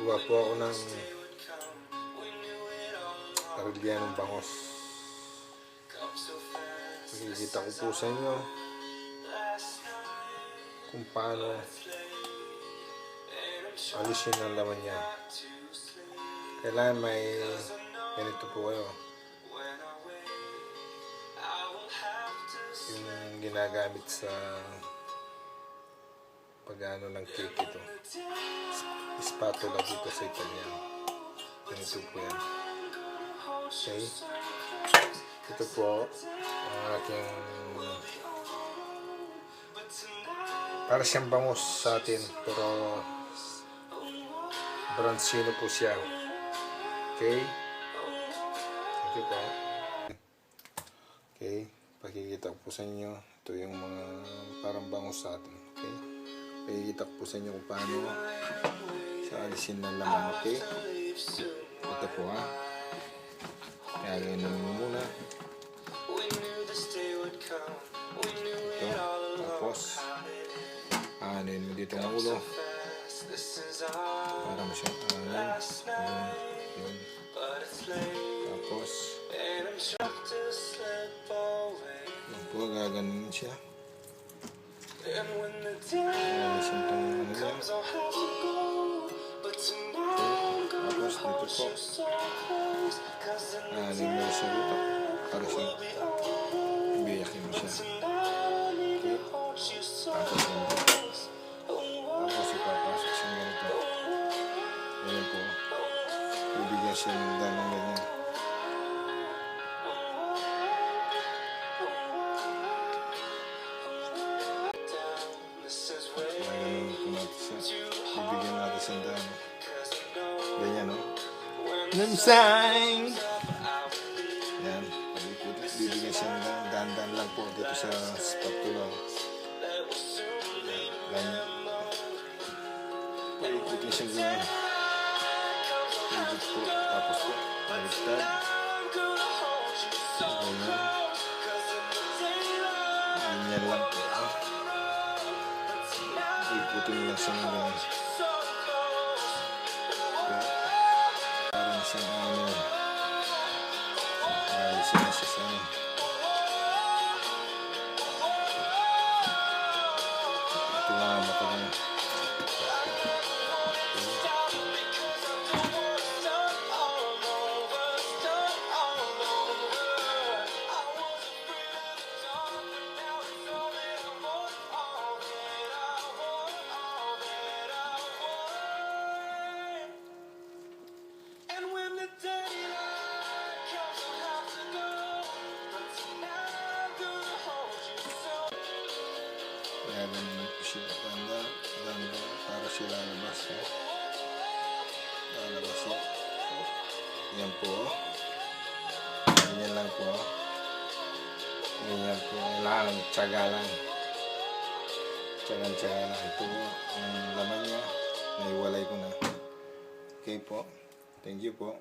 Gawa po ako ng Arellano bangos. Makikita ko po sa inyo kung paano alisin ang laman niya. Kailangan may ganito po kayo, yung ginagamit sa pag-ano ng cake ito, spatula dito sa Italian. Ganito po yan. Okay, ito po ang aking para siyang bangus sa atin, pero Brancino po siya. Okay, thank you po. Okay, pakikita ko po sa inyo, ito yung mga parang bangus sa atin. Okay, pakikita ko po sa inyo kung paano sa alisin ng laman. Okay, ito po ha. Kaya ganyan mo muna. Ito, tapos aanin mo dito ang ulo para masyang yun. Tapos yun po, gaganin siya. Alisin itong ano niya. Tapos dito po aanin mo siya dito para siya ibiyakin mo siya. Tapos ipapasok siya ganito. Ganyan po, bibigyan siya ng damang ganyan. Ganyan po natin siya, bibigyan natin siya ng dami. Ganyan, no? Namsang! Yan, bibigyan siya ng dahan-dahan lang po dito sa spatula. Ganyan. Paikutin siya ganyan. Paikot po. Tapos po, baliktad. Ganyan. Ganyan lang po. Paikutin lang siya ng ganyan. Parang siyang ano. Ayusin na siya sana. Ito nga mata niya. Ganyan po siya, ganda para siya lalabas. Lalabas siya. Yan po. Ganyan lang po. Ganyan po. Kailangan tiyaga lang. Tiyaga lang. Ito po ang laman niya. Naiwalay ko na. Okay po. Thank you po.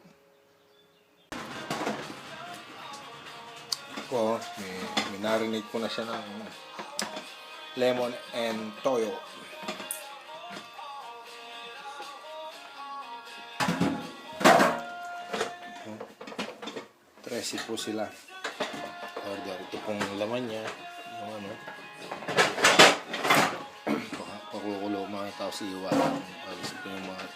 Po, may narinig ko na siya ng lemon and toyo. Tresi po sila. Order. Ito pong laman niya. Yung ano. Pakukulo mga tao si Iwan. Alis po yung mga